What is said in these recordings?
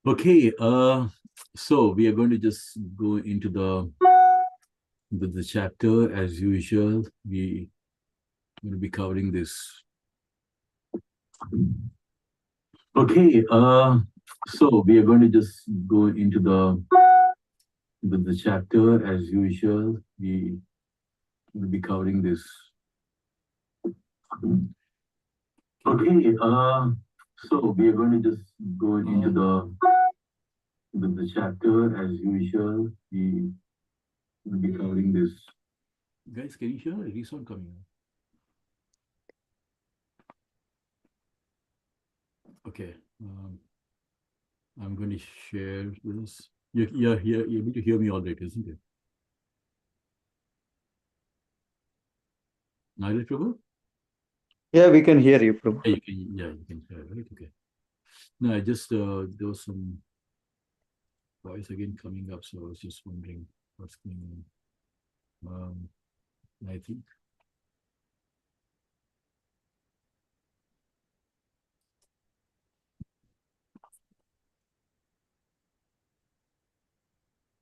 Okay, so we are going to just go into the chapter as usual. We will be covering this. Okay, so we are going to just go into the chapter as usual. We will be covering this. Okay, so we are going to just go into the chapter as usual. We will be covering this. Guys, can you hear a resound coming out? Okay, I'm going to share this. You're able to hear me all right, isn't it? Naila Prabhu? Yeah, we can hear you, Prabhu. You can hear, right? Okay. No, I just, there was some voice again coming up, so I was just wondering what's going on. I think.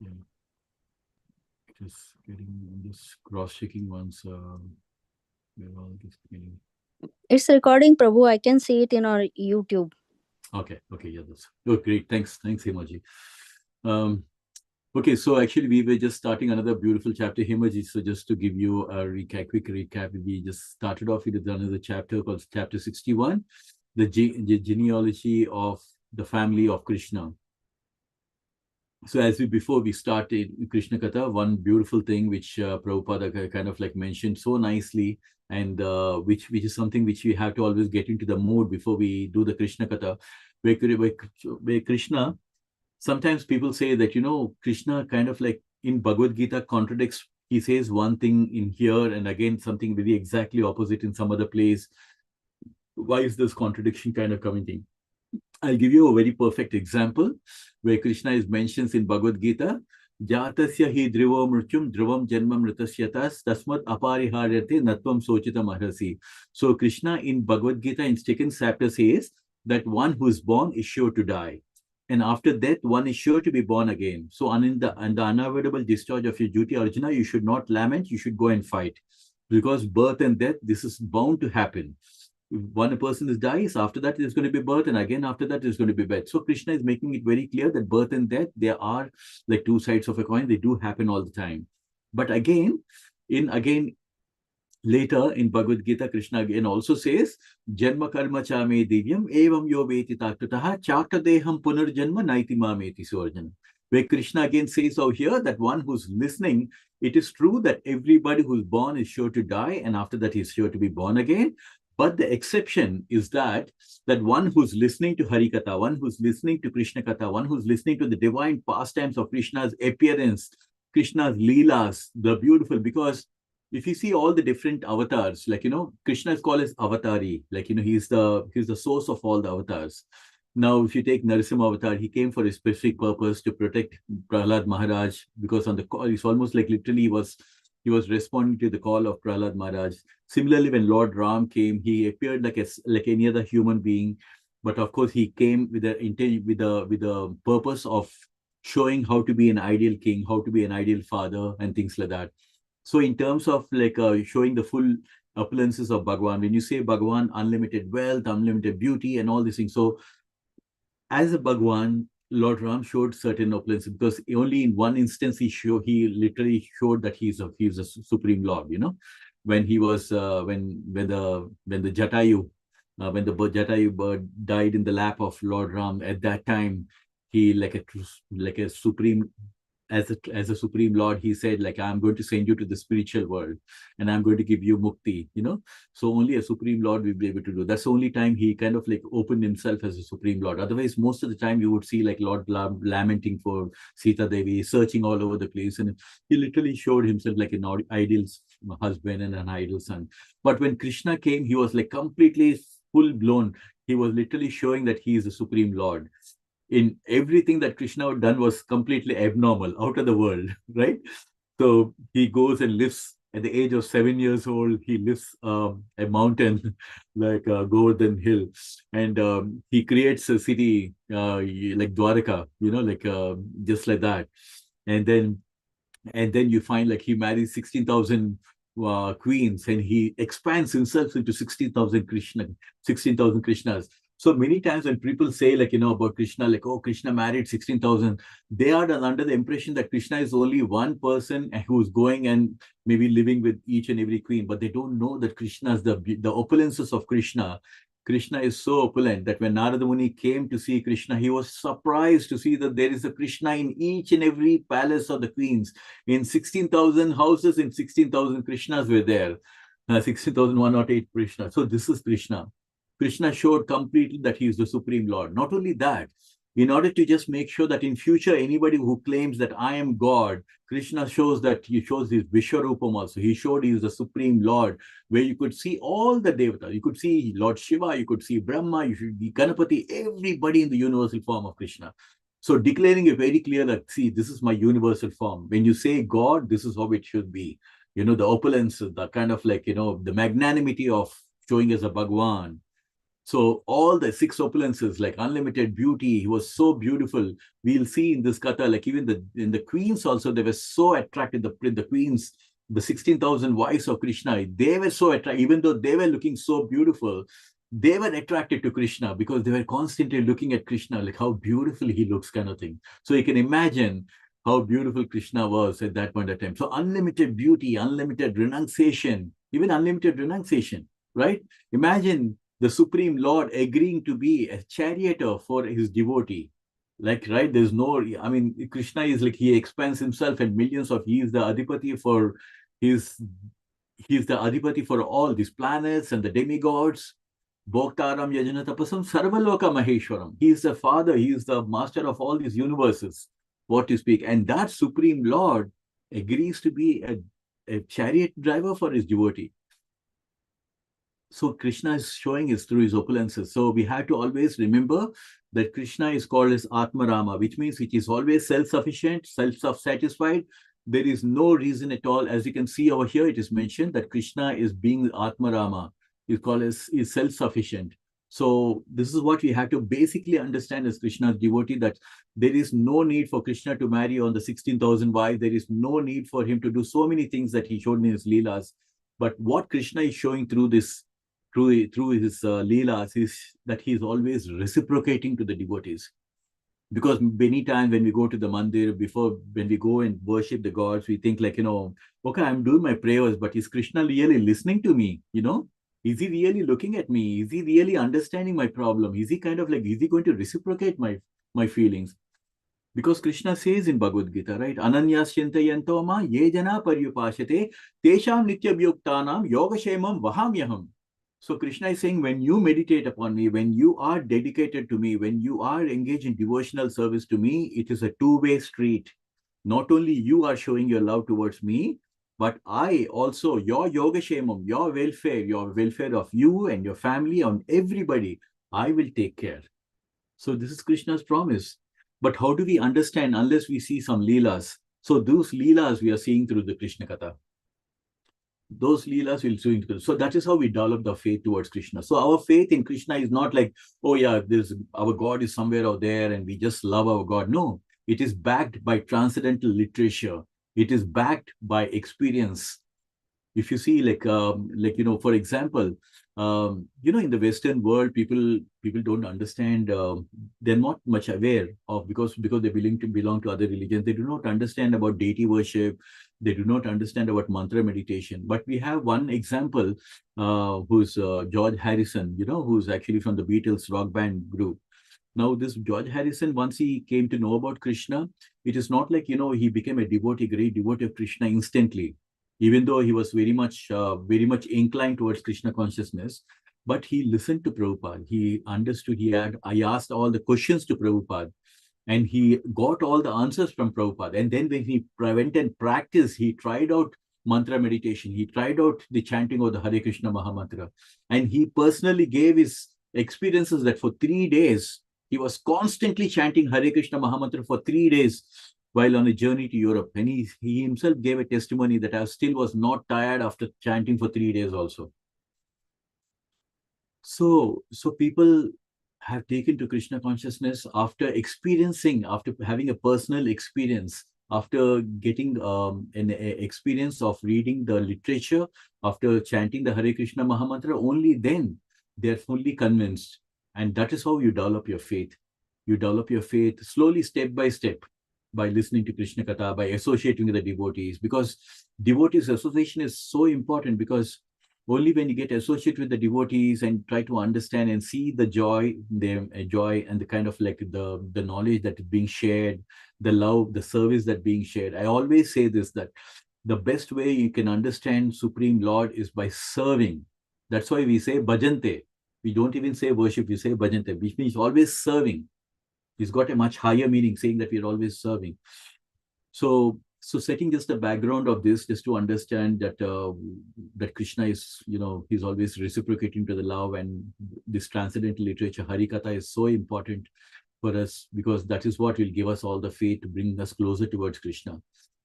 Yeah. Just getting, I'm just cross-checking once, we're all just getting. It's recording, Prabhu. I can see it in our YouTube. Okay, yeah, that's great. Thanks, Himaji. Okay, so actually we were just starting another beautiful chapter, Himaji. So just to give you a quick recap, we just started off with another chapter called chapter 61, the genealogy of the family of Krishna. So as before we started Krishna Katha, one beautiful thing which Prabhupada kind of like mentioned so nicely, and which is something which we have to always get into the mood before we do the Krishna Katha, where Krishna, sometimes people say that, Krishna kind of like in Bhagavad Gita contradicts. He says one thing in here and again something very exactly opposite in some other place. Why is this contradiction kind of coming in? I'll give you a very perfect example where Krishna is mentioned in Bhagavad Gita. Jatasya hi dhrivo mrityum dhrivam janma mritasyatas tasmat apariharyate natvam sochitam arhasi. So Krishna in Bhagavad Gita in second chapter says that one who is born is sure to die. And after death, one is sure to be born again. So in the unavoidable discharge of your duty, Arjuna, you should not lament, you should go and fight. Because birth and death, this is bound to happen. If one person dies, after that there's going to be birth, and again after that there's going to be death. So Krishna is making it very clear that birth and death, they are like two sides of a coin. They do happen all the time. But again, later in Bhagavad Gita, Krishna again also says, Janma karma cha me divyam evam yo veti taktataha chakta deham punarjanma naiti mameti suarjana. Where Krishna again says over here that one who's listening, it is true that everybody who's born is sure to die, and after that he's sure to be born again. But the exception is that one who's listening to Harikatha, one who's listening to Krishna Katha, one who's listening to the divine pastimes of Krishna's appearance, Krishna's leelas, the beautiful, because if you see all the different avatars, like, Krishna is called as avatari, like, he's the source of all the avatars. Now, if you take Narasimha avatar, he came for a specific purpose to protect Prahlad Maharaj, because on the call, it's almost like literally he was responding to the call of Prahlad Maharaj. Similarly, when Lord Ram came, he appeared like any other human being, but of course he came with the purpose of showing how to be an ideal king, how to be an ideal father, and things like that. So in terms of like showing the full opulences of Bhagwan, when you say Bhagwan, unlimited wealth, unlimited beauty, and all these things. So as a Bhagwan, Lord Ram showed certain opulences, because only in one instance he literally showed that he's a supreme Lord. When he was when the Jatayu when the Jatayu bird died in the lap of Lord Ram, at that time he like a supreme, as a supreme Lord, he said, like, I'm going to send you to the spiritual world and I'm going to give you mukti. So only a supreme Lord will be able to do. That's the only time he kind of like opened himself as a supreme Lord. Otherwise, most of the time you would see like Lord lamenting for Sita Devi, searching all over the place, and he literally showed himself like an ideal husband and an ideal son. But when Krishna came, he was like completely full blown. He was literally showing that he is the supreme Lord. In everything that Krishna had done was completely abnormal, out of the world, right? So he goes and lives At the age of 7 years old, he lifts a mountain like Govardhan Hill, and he creates a city like Dwaraka, just like that. And then you find like he marries 16,000 queens, and he expands himself into 16,000 Krishnas. So many times when people say like, about Krishna, like, oh, Krishna married 16,000, they are under the impression that Krishna is only one person who's going and maybe living with each and every queen, but they don't know that Krishna's the opulences of Krishna. Krishna is so opulent that when Narada Muni came to see Krishna, he was surprised to see that there is a Krishna in each and every palace of the queens. In 16,000 houses, in 16,000 Krishnas were there. 16,108 Krishna. So this is Krishna. Krishna showed completely that he is the Supreme Lord. Not only that, in order to just make sure that in future, anybody who claims that I am God, Krishna shows that he shows his Vishwarupam also. He showed he is the Supreme Lord, where you could see all the Devatas. You could see Lord Shiva, you could see Brahma, you should be Ganapati, everybody in the universal form of Krishna. So declaring it very clear that, see, this is my universal form. When you say God, this is how it should be. The opulence, the kind of like, the magnanimity of showing as a Bhagwan. So all the 6 opulences, like unlimited beauty, he was so beautiful. We'll see in this katha, like even in the queens also, they were so attracted. The queens, the 16,000 wives of Krishna, they were so attracted, even though they were looking so beautiful, they were attracted to Krishna because they were constantly looking at Krishna, like how beautiful he looks, kind of thing. So you can imagine how beautiful Krishna was at that point of time. So unlimited beauty, unlimited renunciation, even unlimited renunciation, right? Imagine the Supreme Lord agreeing to be a charioteer for his devotee. Like, right, there's no, I mean, Krishna is like, he expands himself and millions of, he is the Adipati for he's the Adipati for all these planets and the demigods. Bhoktaram Yajana Tapasam Sarvaloka Maheshwaram. He is the father, he is the master of all these universes, what to speak. And that Supreme Lord agrees to be a chariot driver for his devotee. So Krishna is showing us through his opulences. So we have to always remember that Krishna is called as Atmarama, which means it is always self-sufficient, self-satisfied. There is no reason at all. As you can see over here, it is mentioned that Krishna is being Atmarama. Is called as is self-sufficient. So this is what we have to basically understand as Krishna's devotee, that there is no need for Krishna to marry on the 16,000 wives. There is no need for him to do so many things that he showed in his Leelas. But what Krishna is showing through this, through his Leelas, is that he is always reciprocating to the devotees. Because many times when we go to the mandir, when we go and worship the gods, we think like, okay, I'm doing my prayers, but is Krishna really listening to me? Is he really looking at me? Is he really understanding my problem? Is he kind of like, is he going to reciprocate my feelings? Because Krishna says in Bhagavad Gita, right? Ananyas chintayanto ma ye jana paryupashate tesham nityabhyuktanam yogashemam vahamyaham. So Krishna is saying, when you meditate upon me, when you are dedicated to me, when you are engaged in devotional service to me, it is a two-way street. Not only you are showing your love towards me, but I also, your yoga shemam, your welfare of you and your family, on everybody, I will take care. So this is Krishna's promise. But how do we understand unless we see some Leelas? So those Leelas we are seeing through the Krishna Katha. Those Leelas will see. So that is how we develop the faith towards Krishna. So our faith in Krishna is not like, oh yeah, our God is somewhere out there and we just love our God. No, it is backed by transcendental literature. It is backed by experience. If you see, for example, in the Western world, people don't understand. They're not much aware of, because they belong to other religions. They do not understand about deity worship. They do not understand about mantra meditation. But we have one example, who's George Harrison. Who's actually from the Beatles rock band group. Now, this George Harrison, once he came to know about Krishna, it is not like, he became a great devotee of Krishna instantly, even though he was very much inclined towards Krishna consciousness. But he listened to Prabhupada. He understood. I asked all the questions to Prabhupada, and he got all the answers from Prabhupada. And then when he went and practiced, he tried out mantra meditation. He tried out the chanting of the Hare Krishna Mahamantra. And he personally gave his experiences that for 3 days, he was constantly chanting Hare Krishna Mahamantra for 3 days. while on a journey to Europe. And he himself gave a testimony that I still was not tired after chanting for 3 days also. So people have taken to Krishna consciousness after experiencing, after having a personal experience, after getting an experience of reading the literature, after chanting the Hare Krishna Mahamantra, only then they're fully convinced. And that is how you develop your faith. You develop your faith slowly, step by step, by listening to Krishna Katha, by associating with the devotees, because devotees association is so important, because only when you get associated with the devotees and try to understand and see the joy, their joy, and the kind of like the knowledge that is being shared, the love, the service that being shared. I always say this, that the best way you can understand Supreme Lord is by serving. That's why we say bhajante. We don't even say worship, we say bhajante, which means always serving. It's got a much higher meaning, saying that we're always serving. So setting just the background of this, just to understand that that Krishna is, he's always reciprocating to the love, and this transcendental literature, Harikatha, is so important for us, because that is what will give us all the faith to bring us closer towards Krishna.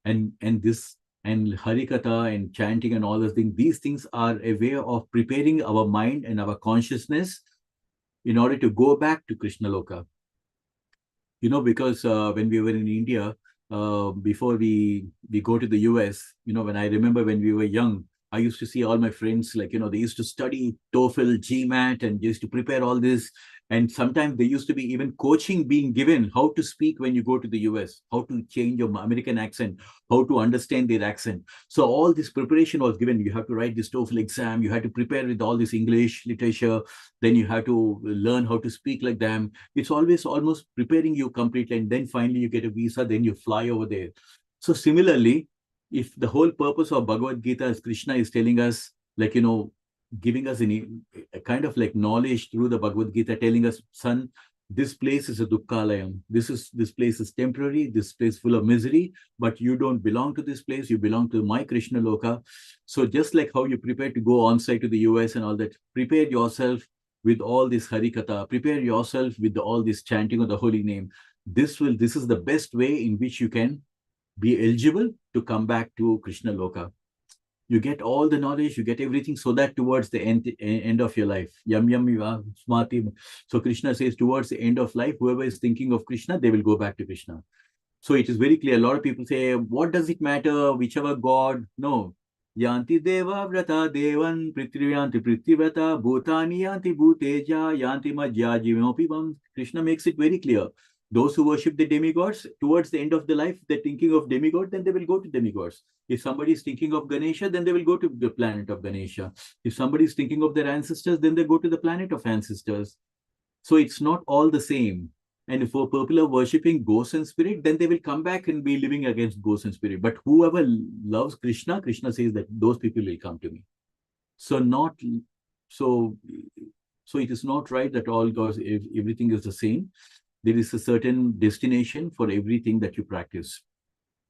And Harikatha and chanting and all those things, these things are a way of preparing our mind and our consciousness in order to go back to Krishna Loka. Because when we were in India, before we go to the US, when I remember when we were young, I used to see all my friends, like, they used to study TOEFL, GMAT, and used to prepare all this. And sometimes there used to be even coaching being given, how to speak when you go to the US, how to change your American accent, how to understand their accent. So all this preparation was given. You have to write this TOEFL exam. You had to prepare with all this English literature. Then you have to learn how to speak like them. It's always almost preparing you completely. And then finally you get a visa, then you fly over there. So similarly, if the whole purpose of Bhagavad Gita is Krishna is telling us, like, giving us a kind of like knowledge through the Bhagavad Gita, telling us, son, this place is a dukkhalayam. This place is temporary. This place full of misery, but you don't belong to this place. You belong to my Krishna Loka. So just like how you prepare to go on site to the US and all that, prepare yourself with all this Harikatha, prepare yourself with all this chanting of the holy name. This is the best way in which you can be eligible to come back to Krishna Loka. You get all the knowledge, you get everything, so that towards the end of your life, yam smati. So Krishna says towards the end of life, whoever is thinking of Krishna, they will go back to Krishna. So it is very clear. A lot of people say, what does it matter, whichever God? No. Yanti deva vrata devan prithivyanti prithivata bhutani yanti bhuteja yanti majya jivinopivam. Krishna makes it very clear. Those who worship the demigods, towards the end of the life, they're thinking of demigod, then they will go to demigods. If somebody is thinking of Ganesha, then they will go to the planet of Ganesha. If somebody is thinking of their ancestors, then they go to the planet of ancestors. So it's not all the same. And if people are worshipping ghosts and spirit, then they will come back and be living against ghosts and spirit. But whoever loves Krishna, Krishna says that those people will come to me. So it is not right that all gods, if everything is the same. There is a certain destination for everything that you practice.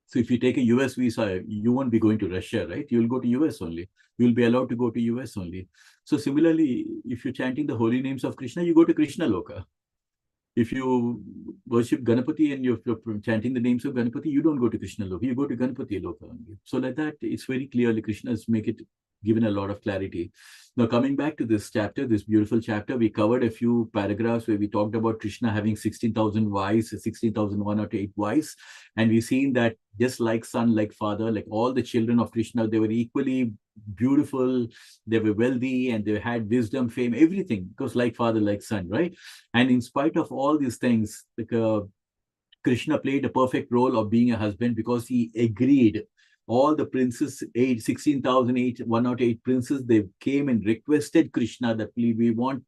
So if you take a US visa, you won't be going to Russia, right? You'll go to US only. You'll be allowed to go to US only. So similarly, if you're chanting the holy names of Krishna, you go to Krishna Loka. If you worship Ganapati and you're chanting the names of Ganapati, you don't go to Krishna Loka. You go to Ganapati Loka only. So like that, it's very clearly Krishna's make it given a lot of clarity. Now, coming back to this chapter, this beautiful chapter, we covered a few paragraphs where we talked about Krishna having 16,000 wives, 16,108 wives. And we've seen that just like son, like father, like all the children of Krishna, they were equally beautiful, they were wealthy, and they had wisdom, fame, everything, because like father, like son, right? And in spite of all these things, like Krishna played a perfect role of being a husband, because he agreed. All the princes, 16,108 princes, they came and requested Krishna that we want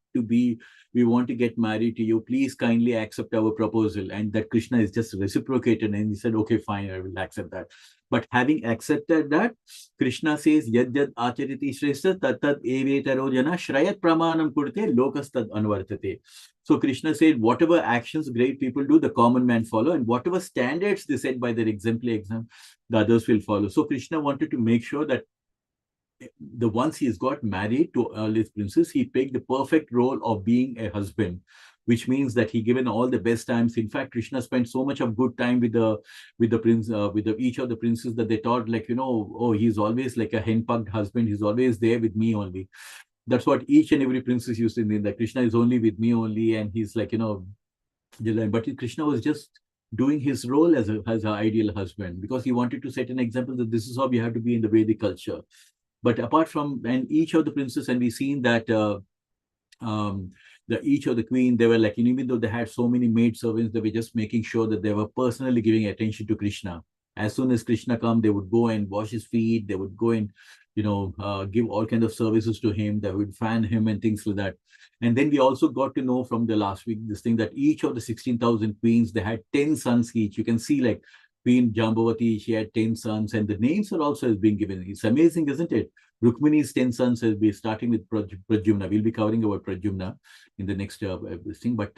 to get married to you. Please kindly accept our proposal. And that Krishna is just reciprocated, and he said, okay, fine, I will accept that. But having accepted that, Krishna says, yad yad achariti shrestha tat tat evetaro jana shrayat pramanam kurte lokastad anvartate. So Krishna said, whatever actions great people do, the common man follow, and whatever standards they set by their exemplary example, the others will follow. So Krishna wanted to make sure that once he's got married to all these princes, he played the perfect role of being a husband. which means that he given all the best times. In fact, Krishna spent so much of good time with the prince, each of the princes, that they thought, like, oh, he's always like a henpecked husband. He's always there with me only. That's what each and every princess used to mean, that Krishna is only with me only, and he's like, but Krishna was just doing his role as an ideal husband, because he wanted to set an example that this is how we have to be in the Vedic culture. But apart from, and each of the princes, and we've seen that each of the queen, they were like, even though they had so many maid servants, they were just making sure that they were personally giving attention to Krishna. As soon as Krishna come, they would go and wash his feet. They would go and, give all kinds of services to him. They would fan him and things like that. And then we also got to know from the last week this thing, that each of the 16,000 queens, they had 10 sons each. You can see, like, Queen Jambavati, she had 10 sons, and the names are also being given. It's amazing, isn't it? Rukmini's 10 sons will be starting with Pradyumna. We'll be covering about Pradyumna in the next thing. But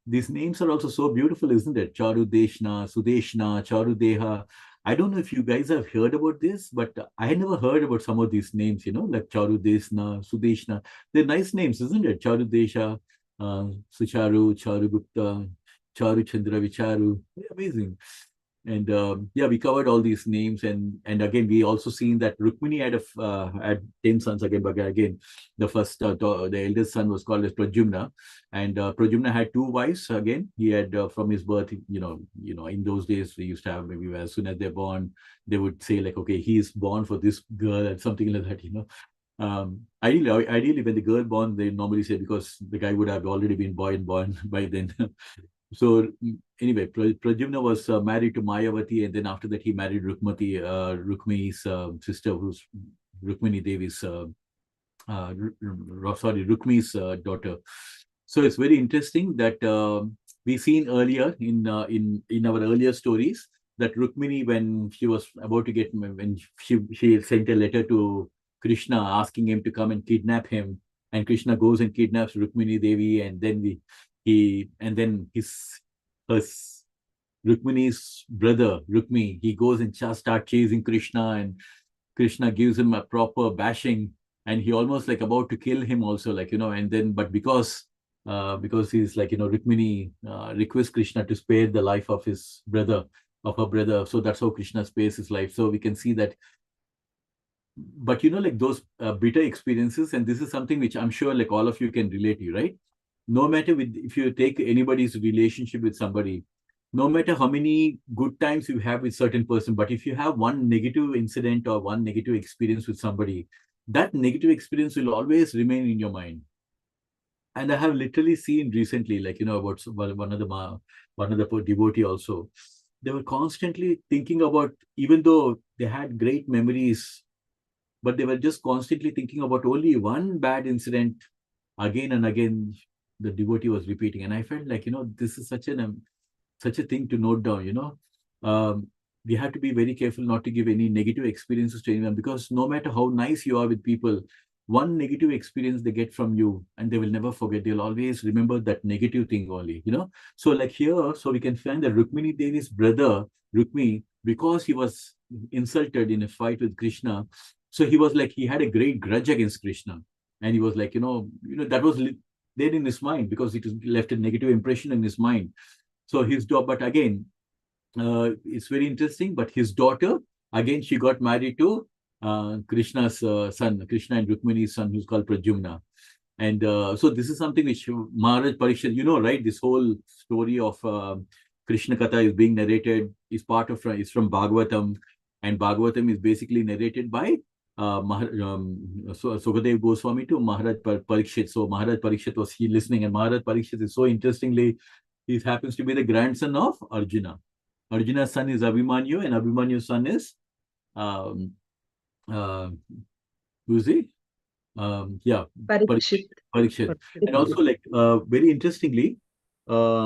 these names are also so beautiful, isn't it? Charu Deshna, Sudeshna, Charu Deha. I don't know if you guys have heard about this, but I had never heard about some of these names, like Charu Deshna, Sudeshna. They're nice names, isn't it? Charu Desha, Sucharu, Charu Gupta, Charu Chandra Vicharu. Amazing. And we covered all these names, and again we also seen that Rukmini had 10 sons again, but again the first the eldest son was called as Pradyumna, and Pradyumna had 2 wives. Again, he had from his birth, in those days we used to have, maybe as soon as they're born, they would say, like, okay, he is born for this girl and something like that. Ideally when the girl born, they normally say, because the guy would have already been born by then. So anyway, Pradyumna was married to Mayavati, and then after that he married Rukmini's sister, who's Rukmini Devi's, Rukmini's daughter. So it's very interesting that we've seen earlier in our earlier stories that Rukmini, when she was about to when she sent a letter to Krishna asking him to come and kidnap him, and Krishna goes and kidnaps Rukmini Devi, and then his Rukmini's brother Rukmi, he goes and start chasing Krishna, and Krishna gives him a proper bashing, and he almost like about to kill him also, like, and then, but because he's like, Rukmini requests Krishna to spare the life of her brother. So that's how Krishna spares his life. So we can see that. But like those bitter experiences, and this is something which I'm sure like all of you can relate to, right? No matter if you take anybody's relationship with somebody, no matter how many good times you have with certain person, but if you have one negative incident or one negative experience with somebody, that negative experience will always remain in your mind. And I have literally seen recently, like, about one of the devotee also, they were constantly thinking about, even though they had great memories, but they were just constantly thinking about only one bad incident again and again. The devotee was repeating, and I felt like, this is such a thing to note down. We have to be very careful not to give any negative experiences to anyone, because no matter how nice you are with people, one negative experience they get from you, and they will never forget. They'll always remember that negative thing only. So like here, so we can find that Rukmini Devi's brother Rukmi, because he was insulted in a fight with Krishna, so he was like, he had a great grudge against Krishna, and he was like, that was there in his mind, because it left a negative impression in his mind. So his daughter, but again, it's very interesting. But his daughter, again, she got married to Krishna's son, Krishna and Rukmini's son, who's called Pradyumna. And so this is something which Maharaj Parikshit, right? This whole story of Krishna Katha is being narrated, is from Bhagavatam, and Bhagavatam is basically narrated by Sukadev Goswami to Maharaj Parikshit. So Maharaj Parikshit was listening, and Maharaj Parikshit is so interestingly, he happens to be the grandson of Arjuna. Arjuna's son is Abhimanyu, and Abhimanyu's son is who's he? Parikshit. Parikshit. And also, like, very interestingly, at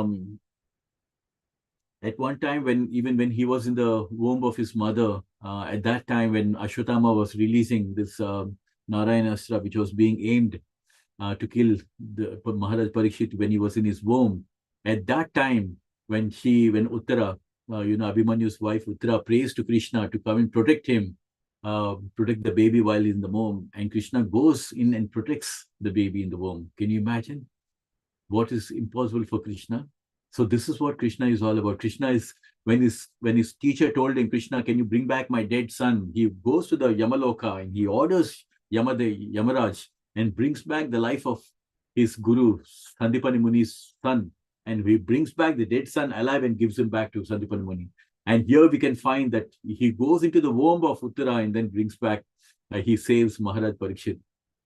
one time, when he was in the womb of his mother, at that time when Ashwatthama was releasing this Narayana-astra, which was being aimed to kill the Maharaj Parikshit when he was in his womb, at that time when Uttara, Abhimanyu's wife Uttara, prays to Krishna to come and protect him, protect the baby while in the womb, and Krishna goes in and protects the baby in the womb. Can you imagine? what is impossible for Krishna. So this is what Krishna is all about. Krishna is, when his teacher told him, Krishna, can you bring back my dead son? He goes to the Yamaloka and he orders Yamaraj and brings back the life of his guru, Sandipani Muni's son. And he brings back the dead son alive and gives him back to Sandipani Muni. And here we can find that he goes into the womb of Uttara and then brings back, he saves Maharaj Parikshit.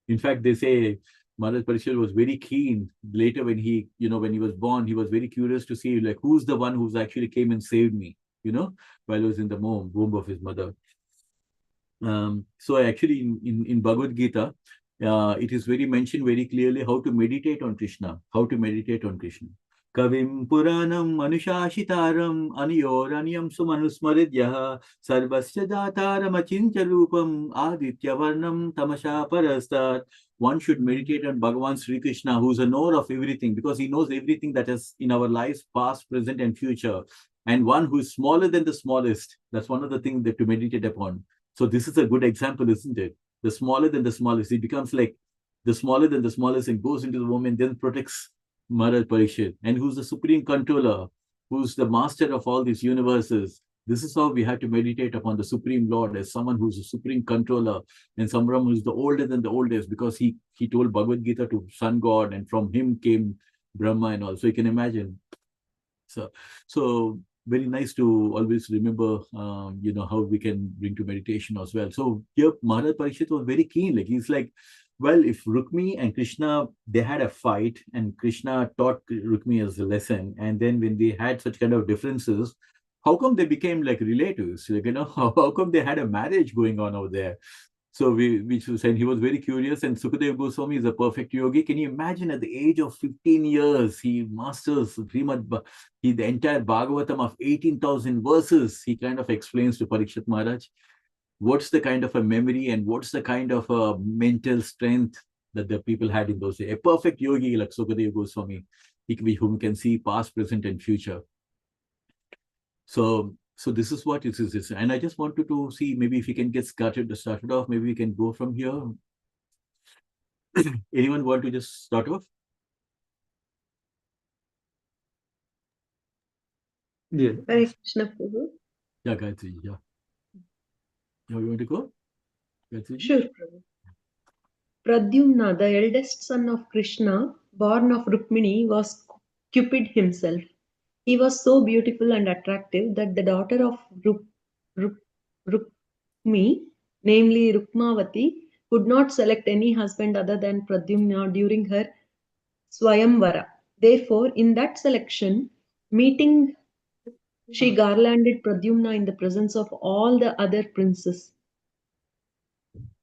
In fact, they say Maharaj Parikshit was very keen later when he was born, he was very curious to see like who's the one who's actually came and saved me, while I was in the womb of his mother. So actually in Bhagavad Gita, it is mentioned very clearly how to meditate on Krishna, Kavim Puranam Manushashitaram Aniyoranyam Sumanusmaridyaha Sarvasya Dataram Achincha Rupam Aditya Varnam Tamasha Parastat. One should meditate on Bhagavan Sri Krishna, who's a knower of everything, because he knows everything that is in our lives, past, present, and future. And one who is smaller than the smallest. That's one of the things that to meditate upon. So this is a good example, isn't it? The smaller than the smallest. It becomes like the smaller than the smallest and goes into the womb and then protects Maharaj Parikshit, and who's the supreme controller, who's the master of all these universes. This is how we have to meditate upon the Supreme Lord as someone who's a supreme controller and someone who's the older than the oldest, because he told Bhagavad Gita to Sun God, and from him came Brahma and all. So you can imagine. So very nice to always remember, how we can bring to meditation as well. So here Maharaj Parikshit was very keen. Like he's like, well, if Rukmi and Krishna, they had a fight and Krishna taught Rukmi as a lesson, and then when they had such kind of differences, how come they became like relatives? Like, how come they had a marriage going on over there? So which was, and he was very curious, and Sukadeva Goswami is a perfect yogi. Can you imagine at the age of 15 years, he masters the entire Bhagavatam of 18,000 verses. He kind of explains to Parikshit Maharaj what's the kind of a memory and what's the kind of a mental strength that the people had in those days. A perfect yogi like Sukadeva Goswami, whom can see past, present, and future. So this is what it is. And I just wanted to see maybe if we can get started off, maybe we can go from here. Anyone want to just start off? Yeah. Hare Krishna Prabhu. Yeah, Gayatri, yeah. You want to go? Gayatri? Sure, Prabhu. Pradyumna, the eldest son of Krishna, born of Rukmini, was Cupid himself. He was so beautiful and attractive that the daughter of Rukmi, namely Rukmavati, could not select any husband other than Pradyumna during her Swayamvara. Therefore, in that selection, meeting, she garlanded Pradyumna in the presence of all the other princes.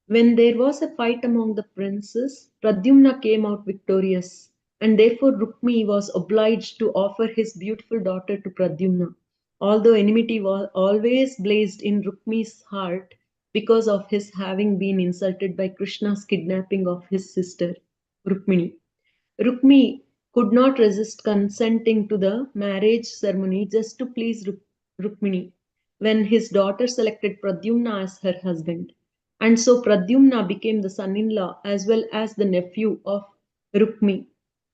When there was a fight among the princes, Pradyumna came out victorious, and therefore Rukmi was obliged to offer his beautiful daughter to Pradyumna, although enmity was always blazed in Rukmi's heart because of his having been insulted by Krishna's kidnapping of his sister, Rukmini. Rukmi could not resist consenting to the marriage ceremony just to please Rukmini when his daughter selected Pradyumna as her husband. And so Pradyumna became the son-in-law as well as the nephew of Rukmi.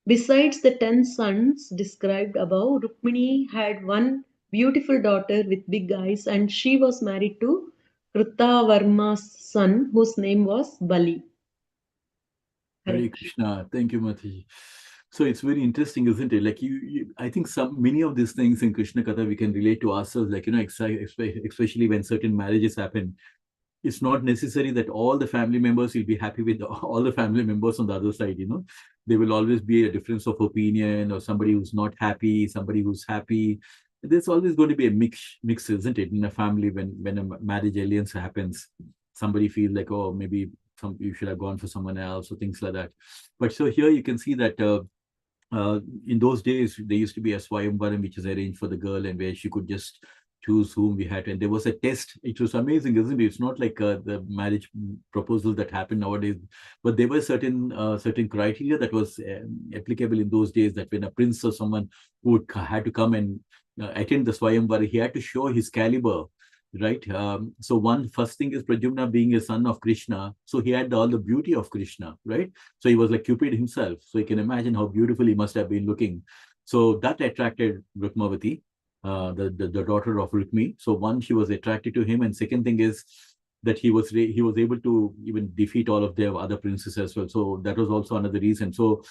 Besides the 10 sons described above, Rukmini had one beautiful daughter with big eyes, and she was married to Krutavarma's son, whose name was Bali. Hare Krishna. Thank you, Mataji. So it's very interesting, isn't it? Like I think many of these things in Krishna Katha we can relate to ourselves. Like especially when certain marriages happen, it's not necessary that all the family members will be happy with all the family members on the other side. There will always be a difference of opinion, or somebody who's not happy, somebody who's happy. There's always going to be a mix, isn't it, in a family when a marriage alliance happens. Somebody feels like, oh, maybe you should have gone for someone else, or things like that. But so here you can see that in those days, there used to be a Swayamvaram, which is arranged for the girl, and where she could just choose whom we had. And there was a test. It was amazing, isn't it? It's not like the marriage proposal that happened nowadays, but there were certain criteria that was applicable in those days, that when a prince or someone who had to come and attend the Swayamvara, he had to show his caliber. right? So one first thing is Pradyumna being a son of Krishna, so he had all the beauty of Krishna, right? So he was like Cupid himself. So you can imagine how beautiful he must have been looking. So that attracted Rukmavati, the daughter of Rukmi. So one, she was attracted to him, and second thing is that he was able to even defeat all of their other princes as well. So that was also another reason. So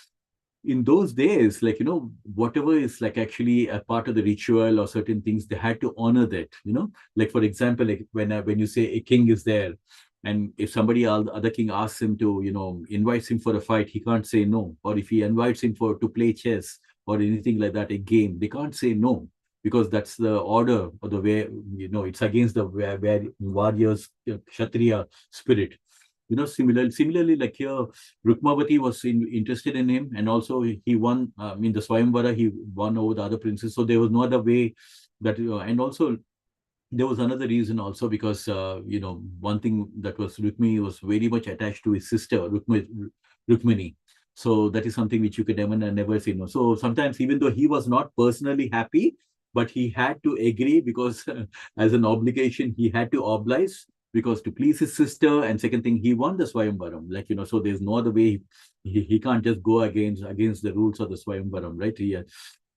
in those days, like, whatever is like actually a part of the ritual or certain things, they had to honor that, like for example, like when you say a king is there, and if somebody other king asks him to, invites him for a fight, he can't say no. Or if he invites him to play chess or anything like that, a game, they can't say no, because that's the order or the way, it's against the where warriors, kshatriya spirit. Similarly, like here, Rukmavati was interested in him, and also he won. In the Swayamvara, he won over the other princes. So there was no other way that, and also there was another reason also, because one thing that was, Rukmi was very much attached to his sister Rukmini. So that is something which you could never say no. So sometimes, even though he was not personally happy, but he had to agree, because as an obligation he had to oblige, because to please his sister. And second thing, he won the Swayamvaram, like, so there's no other way. He can't just go against the rules of the Swayamvaram, right?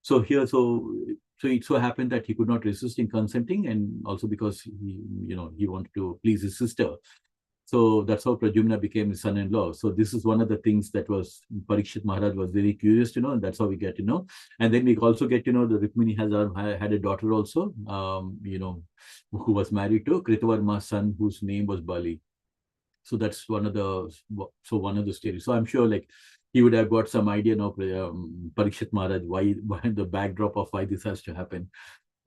So here, so it so happened that he could not resist in consenting, and also because he wanted to please his sister. So that's how Pradyumna became his son-in-law. So this is one of the things that was Parikshit Maharaj was very curious to know, and that's how we get to know. And then we also get to know that Rukmini had a daughter also, who was married to Kritavarma's son, whose name was Bali. So that's one of the stories. So I'm sure, like, he would have got some idea now, Parikshit Maharaj, why the backdrop of why this has to happen.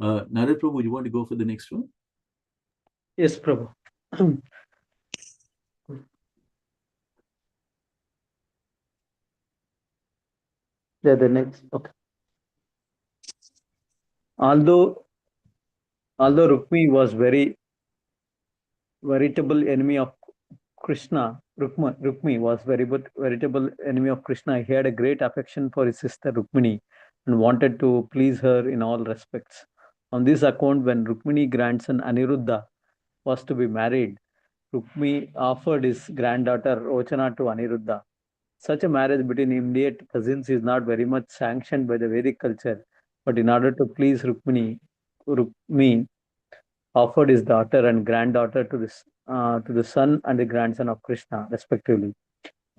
Narad Prabhu, would you want to go for the next one? Yes, Prabhu. Yeah, the next. Okay. Although Rukmi was veritable enemy of Krishna, Rukmi was veritable enemy of Krishna. He had a great affection for his sister Rukmini and wanted to please her in all respects. On this account, when Rukmini grandson Aniruddha was to be married, Rukmi offered his granddaughter Rochana to Aniruddha. Such a marriage between immediate cousins is not very much sanctioned by the Vedic culture, but in order to please Rukmi offered his daughter and granddaughter to the son and the grandson of Krishna, respectively.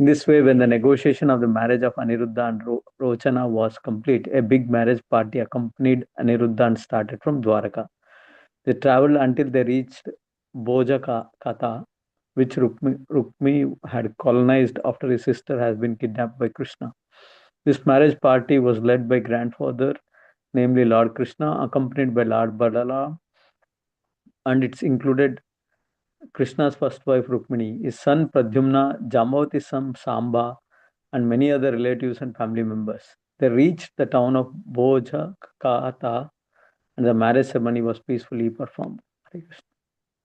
In this way, when the negotiation of the marriage of Aniruddha and Rochana was complete, a big marriage party accompanied Aniruddha and started from Dwaraka. They traveled until they reached Bojakata, which Rukmi had colonized after his sister has been kidnapped by Krishna. This marriage party was led by grandfather, namely Lord Krishna, accompanied by Lord Badala, and it's included Krishna's first wife Rukmini, his son Pradyumna, Jamavati's son Samba, and many other relatives and family members. They reached the town of Bojakata, and the marriage ceremony was peacefully performed. Hare Krishna.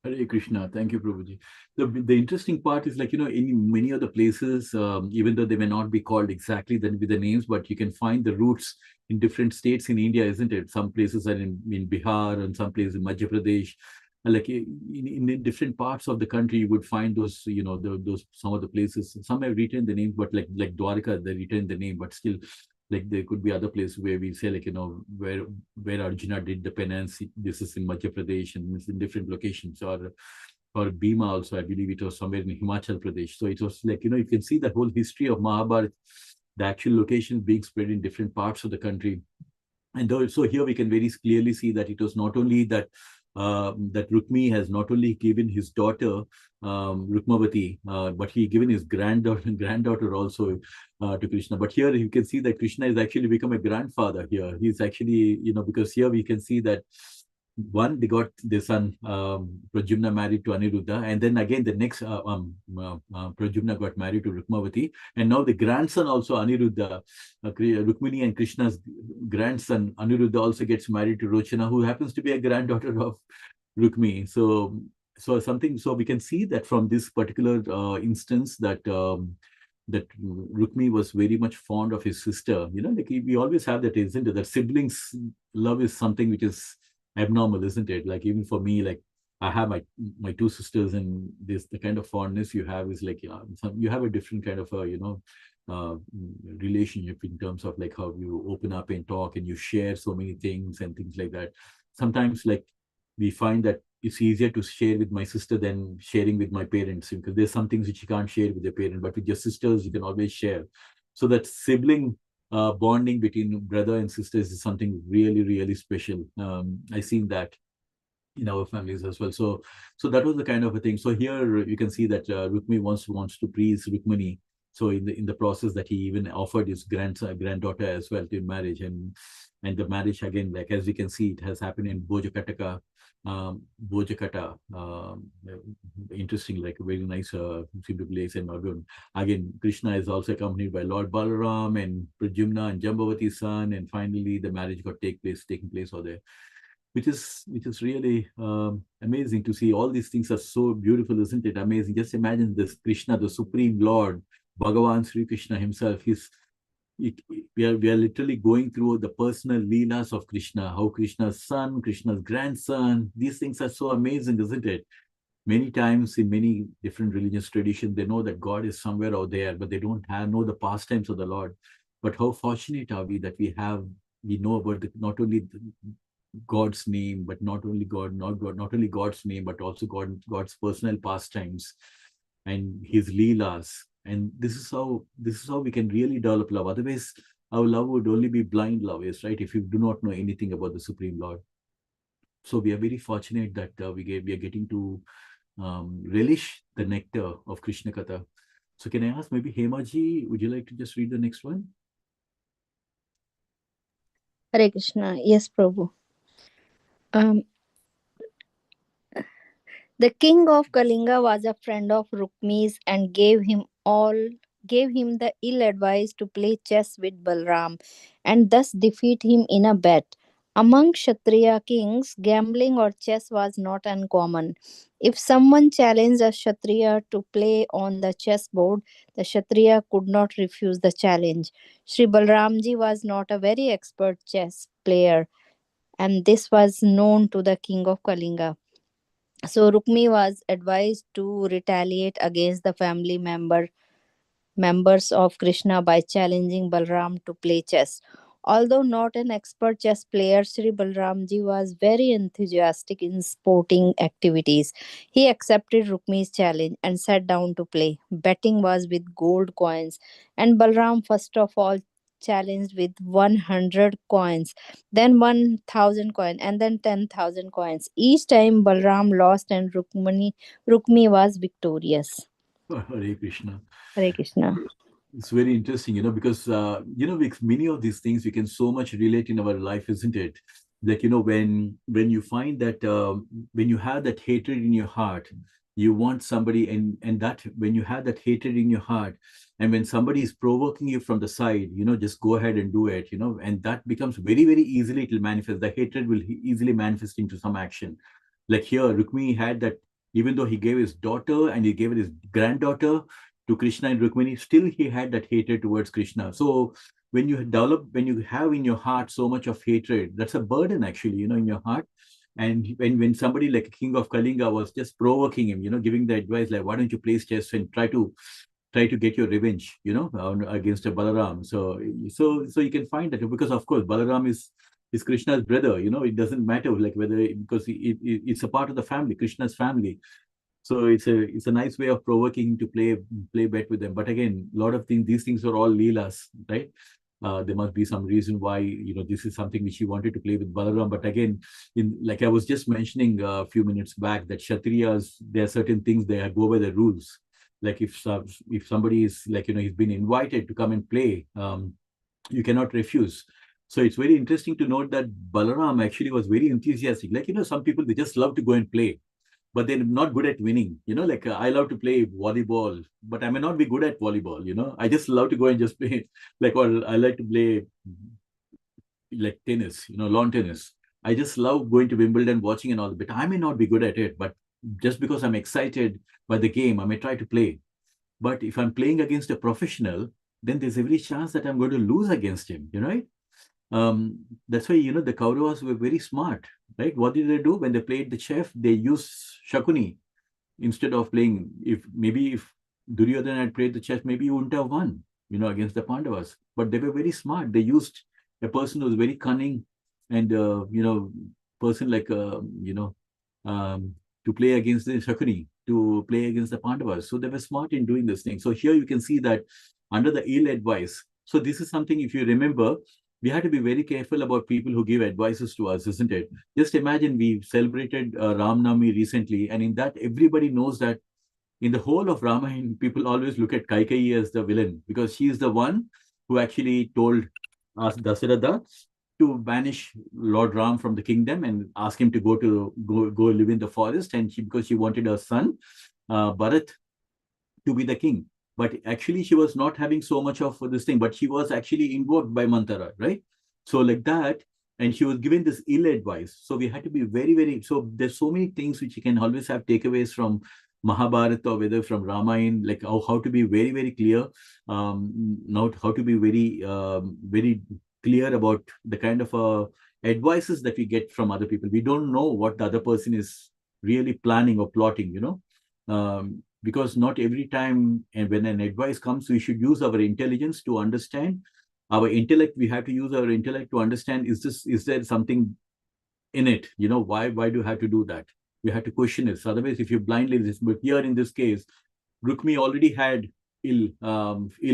Hare Krishna. Thank you, Prabhuji. The interesting part is, like, in many of the places, even though they may not be called exactly with the names, but you can find the roots in different states in India, isn't it? Some places are in Bihar, and some places in Madhya Pradesh. And like in different parts of the country, you would find those, those some of the places. Some have retained the name, but like Dwarka, they retained the name, but still, like, there could be other places where we say, like, where Arjuna did the penance. This is in Madhya Pradesh, and it's in different locations. Or Bhima also, I believe it was somewhere in Himachal Pradesh. So it was like, you can see the whole history of Mahabharata, the actual locations being spread in different parts of the country. And so here we can very clearly see that it was not only that that Rukmi has not only given his daughter Rukmavati, but he given his granddaughter also to Krishna. But here you can see that Krishna has actually become a grandfather here. He's actually, because here we can see that one, they got their son Pradyumna married to Aniruddha, and then again the next Pradyumna got married to Rukmavati, and now the grandson also Aniruddha, Rukmini and Krishna's grandson Aniruddha also gets married to Rochana, who happens to be a granddaughter of Rukmi. So we can see that from this particular instance that that Rukmi was very much fond of his sister. Like we always have that, isn't it? That siblings love is something which is abnormal, isn't it? Like even for me, like I have my two sisters, and this the kind of fondness you have is like you have a different kind of uh, relationship in terms of like how you open up and talk and you share so many things and things like that. Sometimes like we find that it's easier to share with my sister than sharing with my parents, because there's some things which you can't share with your parent, but with your sisters you can always share. So that sibling bonding between brother and sisters is something really, really special. I've seen that in our families as well. So that was the kind of a thing. So here you can see that Rukmi wants to please Rukmini. So in the process that he even offered his granddaughter as well to marriage, and the marriage again, like as you can see, it has happened in Bojakata. Interesting, like a very nice simple place. And again, Krishna is also accompanied by Lord Balaram and Pradyumna and Jambavati's son, and finally the marriage got taking place over there, which is really amazing to see. All these things are so beautiful, isn't it? Amazing. Just imagine this Krishna, the Supreme Lord, Bhagavan Sri Krishna himself. We are literally going through the personal leelas of Krishna, how Krishna's son, Krishna's grandson. These things are so amazing, isn't it? Many times in many different religious traditions, they know that God is somewhere out there, but they don't know the pastimes of the Lord. But how fortunate are we that we know about not only God's name, but not only God's name, but also God's personal pastimes and his leelas. And this is how we can really develop love. Otherwise, our love would only be blind love, yes, right? If you do not know anything about the Supreme Lord. So we are very fortunate that we are getting to relish the nectar of Krishna Katha. So can I ask maybe Hemaji, would you like to just read the next one? Hare Krishna. Yes, Prabhu. The king of Kalinga was a friend of Rukmi's and gave him the ill advice to play chess with Balram and thus defeat him in a bet. Among Kshatriya kings, gambling or chess was not uncommon. If someone challenged a Kshatriya to play on the chessboard, the Kshatriya could not refuse the challenge. Sri Balramji was not a very expert chess player, and this was known to the king of Kalinga. So Rukmi was advised to retaliate against the members of Krishna by challenging Balram to play chess. Although not an expert chess player, Sri Balramji was very enthusiastic in sporting activities. He accepted Rukmi's challenge and sat down to play. Betting was with gold coins, and Balram first of all challenged with 100 coins, then 1000 coins, and then 10,000 coins. Each time Balram lost and Rukmi was victorious. Hare Krishna. Hare Krishna. It's very interesting, because with many of these things we can so much relate in our life, isn't it? Like when you find that when you have that hatred in your heart, you want somebody, and that when you have that hatred in your heart, and when somebody is provoking you from the side, just go ahead and do it, and that becomes very, very easily, it will manifest. The hatred will easily manifest into some action. Like here, Rukmini had that, even though he gave his daughter and he gave his granddaughter to Krishna and Rukmini, still he had that hatred towards Krishna. So when you have in your heart so much of hatred, that's a burden actually, in your heart. And when somebody like a king of Kalinga was just provoking him, giving the advice like, why don't you play chess and try to get your revenge, against a Balaram. So you can find that, because of course Balaram is Krishna's brother. It doesn't matter like whether, because it's a part of the family, Krishna's family. So it's a nice way of provoking him to play bet with them. But again, a lot of these things are all leelas, right? There must be some reason why this is something which he wanted to play with Balaram. But again, like I was just mentioning a few minutes back, that Kshatriyas, there are certain things they go by the rules. Like if somebody is like he's been invited to come and play, you cannot refuse. So it's very interesting to note that Balaram actually was very enthusiastic. Like some people, they just love to go and play, but they're not good at winning. Like I love to play volleyball, but I may not be good at volleyball. I just love to go and just play, like, or I like to play like tennis, lawn tennis. I just love going to Wimbledon, watching and all, but I may not be good at it. But just because I'm excited by the game, I may try to play. But if I'm playing against a professional, then there's every chance that I'm going to lose against him, right? That's why, the Kauravas were very smart. right? What did they do when they played the chef? They used Shakuni instead of playing. If Duryodhana had played the chess, maybe he wouldn't have won, against the Pandavas. But they were very smart. They used a person who was very cunning and person like to play against the Shakuni, to play against the Pandavas. So they were smart in doing this thing. So here you can see that under the ill advice. So this is something, if you remember, we have to be very careful about people who give advices to us, isn't it? Just imagine, we celebrated Ram Navami recently, and in that, everybody knows that in the whole of Ramayana, people always look at Kaikeyi as the villain because she is the one who actually told us Dasaratha to banish Lord Ram from the kingdom and ask him to go live in the forest, and because she wanted her son Bharat to be the king. But actually, she was not having so much of this thing, but she was actually invoked by Mantara, right? So like that, and she was given this ill advice. So we had to be very, very, so there's so many things which you can always have takeaways from Mahabharata or whether from Ramayana, like how to be very, very clear, not how to be very, very clear about the kind of advices that we get from other people. We don't know what the other person is really planning or plotting, because not every time and when an advice comes, we should use our intelligence to understand. Our intellect, we have to use our intellect to understand, is there something in it? Why do you have to do that? We have to question it. So otherwise, if you blindly listen, but here in this case, Rukmi already had ill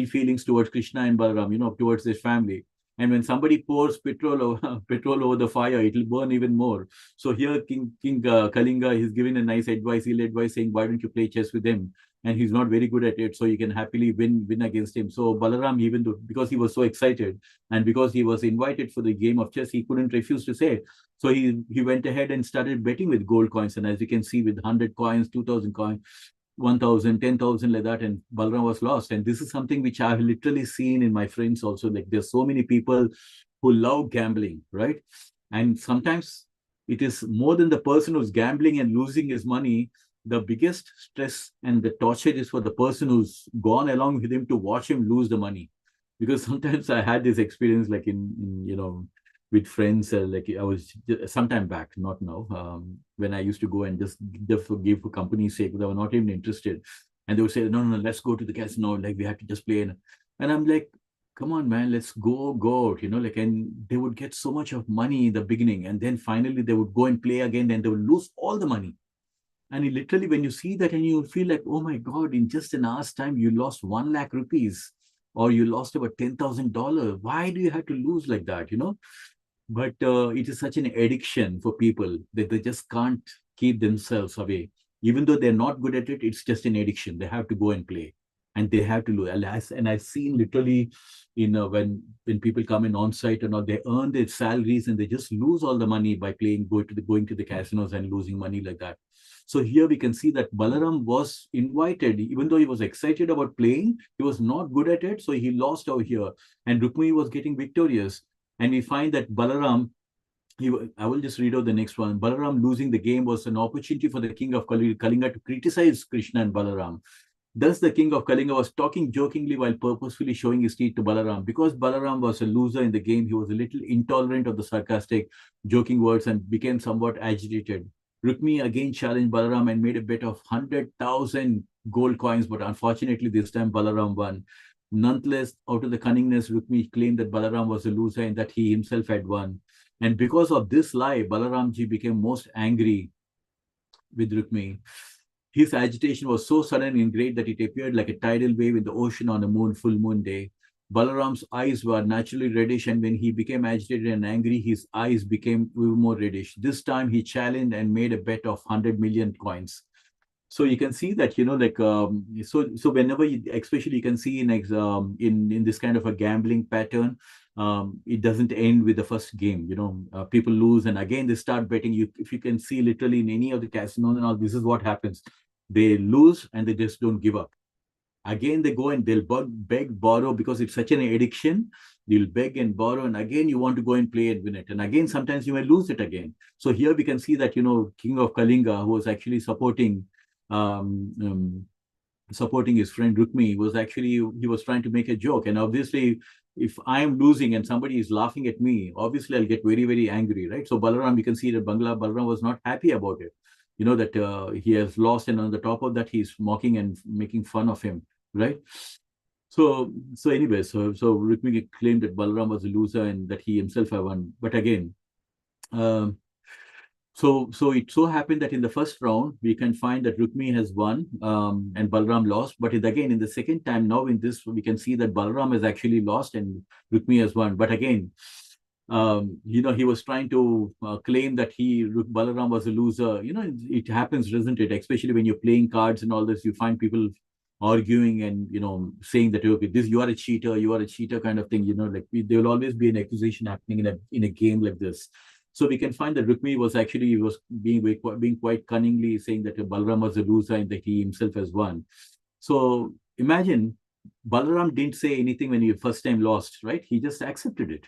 feelings towards Krishna and Balaram, towards his family. And when somebody pours petrol over the fire, it will burn even more. So here, King Kalinga, he's given a nice advice, ill advice, saying, why don't you play chess with him? And he's not very good at it, so you can happily win against him. So Balaram, even though, because he was so excited and because he was invited for the game of chess, he couldn't refuse to say. So he went ahead and started betting with gold coins. And as you can see, with 100 coins, 2,000 coins, 1,000, 10,000 like that, and Balram was lost. And this is something which I've literally seen in my friends also. Like there's so many people who love gambling, right? And sometimes it is more than the person who's gambling and losing his money. The biggest stress and the torture is for the person who's gone along with him to watch him lose the money. Because sometimes I had this experience, like in with friends, like I was sometime back, not now, when I used to go and just give for company's sake, they were not even interested. And they would say, no, let's go to the casino, like we have to just play. And I'm like, come on, man, let's go out, like, and they would get so much of money in the beginning. And then finally they would go and play again, and they would lose all the money. And literally, when you see that and you feel like, oh my God, in just an hour's time, you lost 1 lakh rupees or you lost about $10,000. Why do you have to lose like that, But it is such an addiction for people that they just can't keep themselves away. Even though they're not good at it, it's just an addiction. They have to go and play, and they have to lose. And I've seen literally, when people come in on site and all, they earn their salaries and they just lose all the money by playing, going to the casinos and losing money like that. So here we can see that Balaram was invited, even though he was excited about playing, he was not good at it, so he lost over here. And Rukmini was getting victorious. And we find that Balaram, I will just read out the next one. Balaram losing the game was an opportunity for the king of Kalinga to criticize Krishna and Balaram. Thus, the king of Kalinga was talking jokingly while purposefully showing his teeth to Balaram. Because Balaram was a loser in the game, he was a little intolerant of the sarcastic, joking words and became somewhat agitated. Rukmi again challenged Balaram and made a bet of 100,000 gold coins, but unfortunately, this time Balaram won. Nonetheless, out of the cunningness, Rukmi claimed that Balaram was a loser and that he himself had won. And because of this lie, Balaramji became most angry with Rukmi. His agitation was so sudden and great that it appeared like a tidal wave in the ocean on a full moon day. Balaram's eyes were naturally reddish, and when he became agitated and angry, his eyes became even more reddish. This time he challenged and made a bet of 100 million coins. So you can see that, so whenever especially you can see in this kind of a gambling pattern, it doesn't end with the first game. People lose and again they start betting. If you can see literally in any of the casinos and all, this is what happens. They lose and they just don't give up. Again, they go and they'll beg, borrow, because it's such an addiction. You'll beg and borrow, and again you want to go and play and win it. And again, sometimes you may lose it again. So here we can see that, King of Kalinga, who was actually supporting his friend Rukmi, he was trying to make a joke. And obviously, if I am losing and somebody is laughing at me, obviously I'll get very, very angry, right? So Balaram, you can see that Balaram was not happy about it. You know, that he has lost, and on the top of that, he's mocking and making fun of him, right? So anyway, so Rukmini claimed that Balaram was a loser and that he himself had won. But again, um, so it so happened that in the first round, we can find that Rukmini has won and Balaram lost. But again, in the second time, now in this, we can see that Balaram has actually lost and Rukmini has won. But again, you know, he was trying to claim that Balaram was a loser. You know, it happens, doesn't it? Especially when you're playing cards and all this, you find people arguing and, you know, saying that, okay, you are a cheater kind of thing. You know, like there will always be an accusation happening in a game like this. So we can find that Rukmini was being quite cunningly saying that Balaram was a loser and that he himself has won. So imagine Balaram didn't say anything when he first time lost, right? He just accepted it.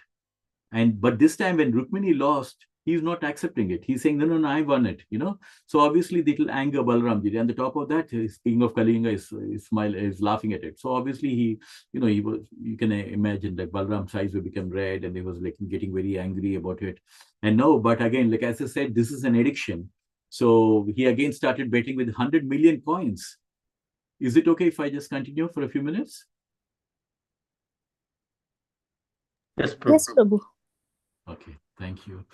But this time when Rukmini lost, he's not accepting it. He's saying, no, I won it, you know. So obviously it will anger Balaramji. And the top of that, his king of Kalinga is laughing at it. So obviously you can imagine that Balaram's eyes will become red and he was like getting very angry about it. And no, but again, like as I said, this is an addiction. So he again started betting with 100 million coins. Is it okay if I just continue for a few minutes? Yes, Yes, Prabhu. Okay, thank you.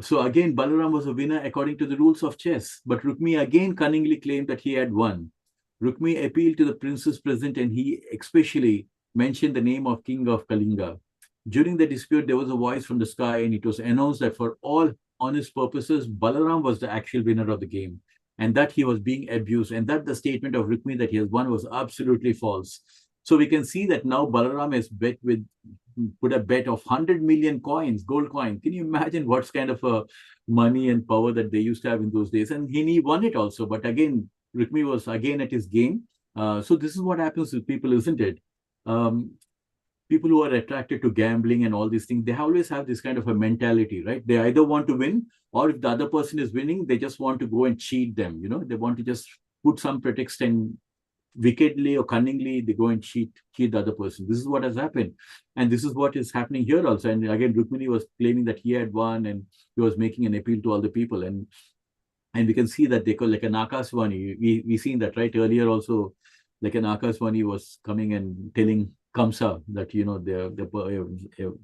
So again, Balaram was a winner according to the rules of chess, but Rukmini again cunningly claimed that he had won. Rukmini appealed to the princes present and he especially mentioned the name of King of Kalinga. During the dispute, there was a voice from the sky and it was announced that for all honest purposes, Balaram was the actual winner of the game and that he was being abused, and that the statement of Rukmini that he has won was absolutely false. So we can see that now Balaram has put a bet of 100 million coins, gold coin. Can you imagine what's kind of a money and power that they used to have in those days? And he won it also. But again, Rukmini was again at his game. So this is what happens with people, isn't it? People who are attracted to gambling and all these things, they always have this kind of a mentality, right? They either want to win, or if the other person is winning, they just want to go and cheat them. You know, they want to just put some pretext and wickedly or cunningly they go and cheat the other person. This is what has happened, and this is what is happening here also. And again, Rukmini was claiming that he had won and he was making an appeal to all the people, and we can see that they call like an Akaswani. We seen that right earlier also, like an Akaswani was coming and telling Kamsa that, you know,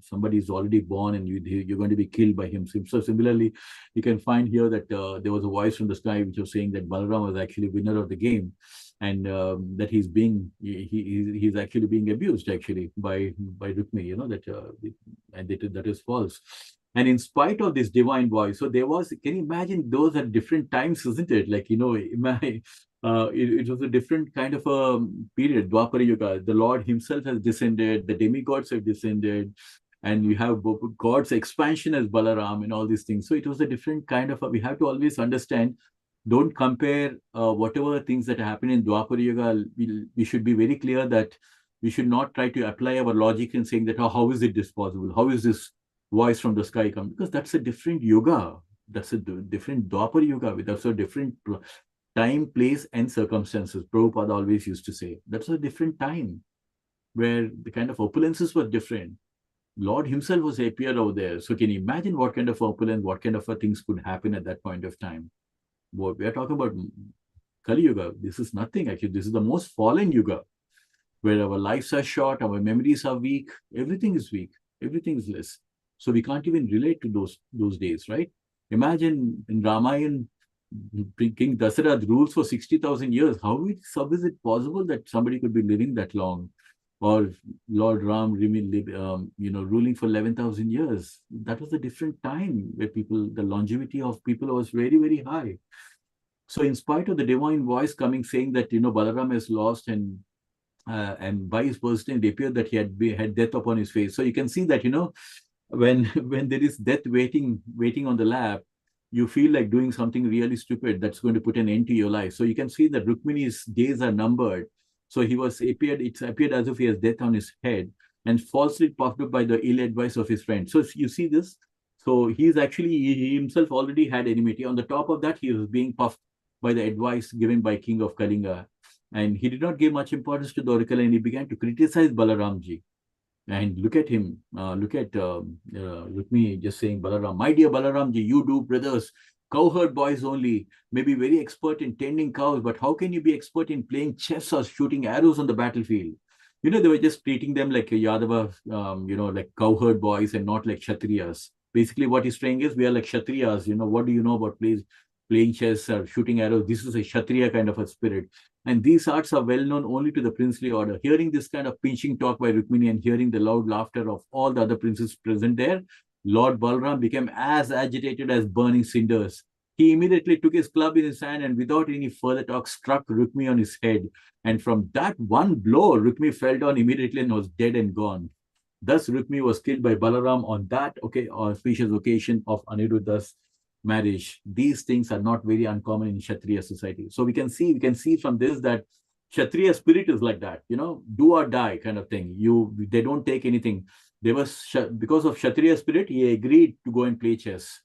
somebody is already born and you're going to be killed by him. So similarly, you can find here that there was a voice from the sky which was saying that Balaram was actually winner of the game, and that he's actually being abused actually by Rukmini, you know, that is false. And in spite of this divine voice, so there was, can you imagine, those at different times, isn't it? Like, you know, it was a different kind of a period, Dwapara Yuga. The Lord himself has descended, the demigods have descended, and you have God's expansion as Balaram and all these things. So it was a different kind of we have to always understand, don't compare whatever things that happen in Dwapara Yuga. We should be very clear that we should not try to apply our logic in saying that, oh, how is it this possible? How is this voice from the sky come? Because that's a different yoga. That's a different Dwapara Yuga. That's a different time, place, and circumstances. Prabhupada always used to say that's a different time where the kind of opulences were different. Lord himself was appeared over there. So can you imagine what kind of opulence, what kind of things could happen at that point of time? What we are talking about, Kali Yuga. This is nothing actually. This is the most fallen Yuga, where our lives are short, our memories are weak, everything is weak, everything is less. So we can't even relate to those days, right? Imagine in Ramayana, King Dasarath rules for 60,000 years. How is it possible that somebody could be living that long? Or Lord Ram ruling for 11,000 years. That was a different time where the longevity of people was very, very high. So in spite of the divine voice coming saying that, you know, Balaram has lost, and by his person it appeared that he had death upon his face. So you can see that, you know, when there is death waiting on the lap, you feel like doing something really stupid that's going to put an end to your life. So you can see that Rukmini's days are numbered. So it appeared as if he has death on his head, and falsely puffed up by the ill advice of his friend. So you see this. So he himself already had enmity. On the top of that, he was being puffed by the advice given by King of Kalinga. And he did not give much importance to the oracle, and he began to criticize Balaramji. And look at him, look at Rukmini just saying, Balaram, my dear Balaramji, you do brothers, cowherd boys only, may be very expert in tending cows, but how can you be expert in playing chess or shooting arrows on the battlefield? They were just treating them like Yadava, like cowherd boys and not like Kshatriyas. Basically, what he's saying is, we are like Kshatriyas. What do you know about playing chess or shooting arrows? This is a Kshatriya kind of a spirit. And these arts are well known only to the princely order. Hearing this kind of pinching talk by Rukmini and hearing the loud laughter of all the other princes present there, Lord Balram became as agitated as burning cinders. He immediately took his club in his hand and without any further talk struck Rukmi on his head. And from that one blow, Rukmi fell down immediately and was dead and gone. Thus, Rukmi was killed by Balaram on that auspicious occasion of Aniruddha's marriage. These things are not very uncommon in Kshatriya society. So we can see from this that Kshatriya spirit is like that, do or die kind of thing. They don't take anything. Because of Kshatriya spirit, he agreed to go and play chess.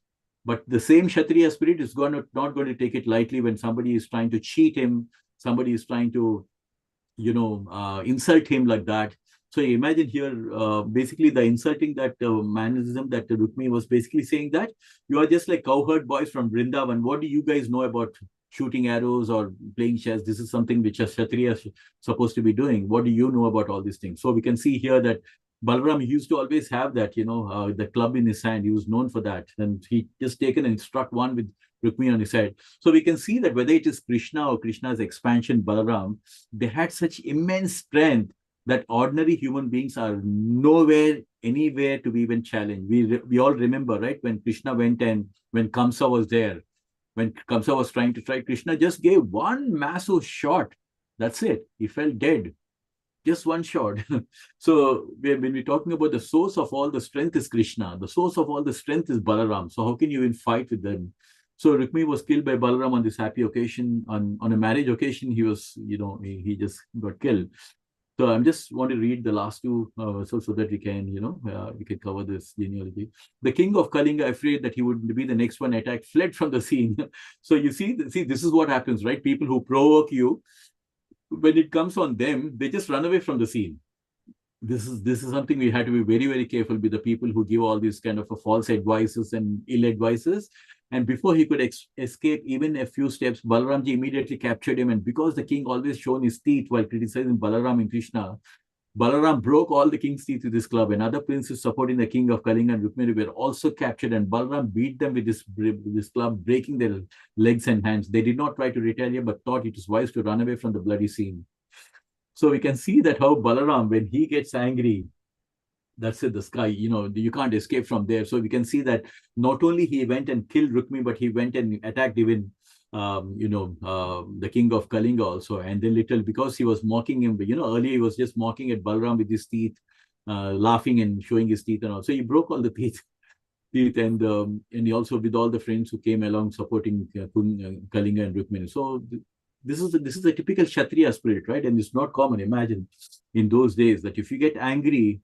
But the same Kshatriya spirit is not going to take it lightly when somebody is trying to cheat him, somebody is trying to, insult him like that. So imagine here, basically the insulting that mannerism that Rukmi was basically saying that you are just like cowherd boys from Vrindavan. What do you guys know about shooting arrows or playing chess? This is something which a Kshatriya is supposed to be doing. What do you know about all these things? So we can see here that Balaram used to always have that, the club in his hand. He was known for that. And he just taken and struck one with Rukmi on his head. So we can see that whether it is Krishna or Krishna's expansion, Balaram, they had such immense strength that ordinary human beings are nowhere, anywhere to be even challenged. We all remember, right, when Krishna went and when Kamsa was there, when Kamsa was trying to try, Krishna just gave one massive shot. That's it. He fell dead. Just one shot. So when we're talking about the source of all the strength is Krishna, the source of all the strength is Balaram. So how can you even fight with them? So Rukmi was killed by Balaram on this happy occasion. On a marriage occasion, he was, he just got killed. So I'm just want to read the last two so that we can, we can cover this genealogy. The king of Kalinga, afraid that he would be the next one attacked, fled from the scene. So you see, this is what happens, right? People who provoke you, when it comes on them, they just run away from the scene. This is something we had to be very, very careful with the people who give all these kind of false advices and ill advices. And before he could escape even a few steps, Balaramji immediately captured him. And because the king always shown his teeth while criticizing Balaram and Krishna, Balaram broke all the king's teeth with his club, and other princes supporting the king of Kalinga and Rukmini were also captured, and Balaram beat them with this club, breaking their legs and hands. They did not try to retaliate, but thought it was wise to run away from the bloody scene. So we can see that how Balaram, when he gets angry, that's it, the sky, you can't escape from there. So we can see that not only he went and killed Rukmi, but he went and attacked even the king of Kalinga also. And then because he was mocking him, earlier he was just mocking at Balaram with his teeth, laughing and showing his teeth and all. So he broke all the teeth and he also with all the friends who came along supporting Kalinga and Rukmini. So this is a typical Kshatriya spirit, right? And it's not common. Imagine in those days that if you get angry,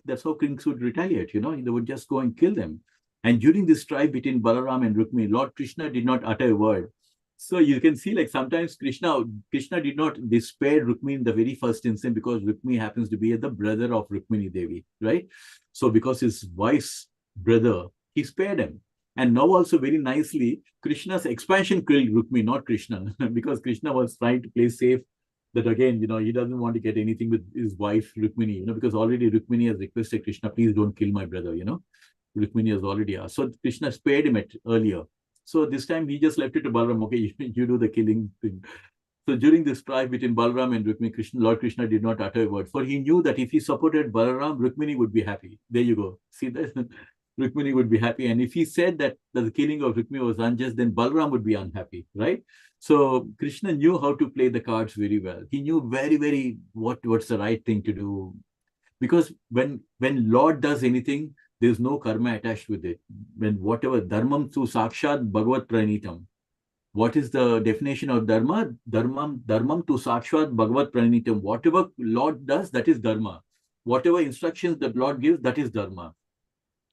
that's how kings would retaliate, they would just go and kill them. And during this strife between Balaram and Rukmini, Lord Krishna did not utter a word. So you can see like sometimes Krishna did not despair Rukmini in the very first instance because Rukmini happens to be the brother of Rukmini Devi, right? So because his wife's brother, he spared him. And now also very nicely, Krishna's expansion killed Rukmini, not Krishna, because Krishna was trying to play safe. That again, he doesn't want to get anything with his wife, Rukmini, because already Rukmini has requested Krishna, please don't kill my brother, Rukmini has already asked. So Krishna spared him earlier. So this time he just left it to Balaram, okay, you do the killing thing. So during this strife between Balaram and Rukmini, Lord Krishna did not utter a word, for he knew that if he supported Balaram, Rukmini would be happy. There you go. See that? Rukmini would be happy. And if he said that the killing of Rukmini was unjust, then Balaram would be unhappy, right? So Krishna knew how to play the cards very well. He knew very, very what's the right thing to do. Because when Lord does anything, there's no karma attached with it. When whatever dharmam tu sakshat bhagavat pranitam. What is the definition of dharma? Dharmam tu sakshat bhagavat pranitam. Whatever Lord does, that is dharma. Whatever instructions that Lord gives, that is dharma.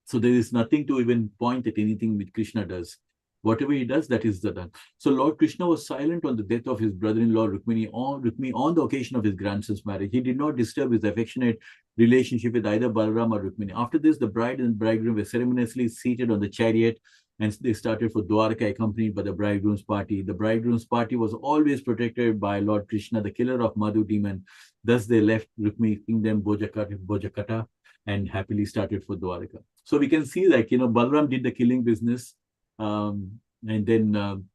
So there is nothing to even point at anything which Krishna does. Whatever he does, that is the done. So Lord Krishna was silent on the death of his brother-in-law Rukmini on the occasion of his grandson's marriage. He did not disturb his affectionate relationship with either Balaram or Rukmini. After this, the bride and bridegroom were ceremoniously seated on the chariot and they started for Dwarka, accompanied by the bridegroom's party. The bridegroom's party was always protected by Lord Krishna, the killer of Madhu demon. Thus, they left Rukmini kingdom, Bojakata, and happily started for Dwarka. So we can see, like, Balaram did the killing business. And then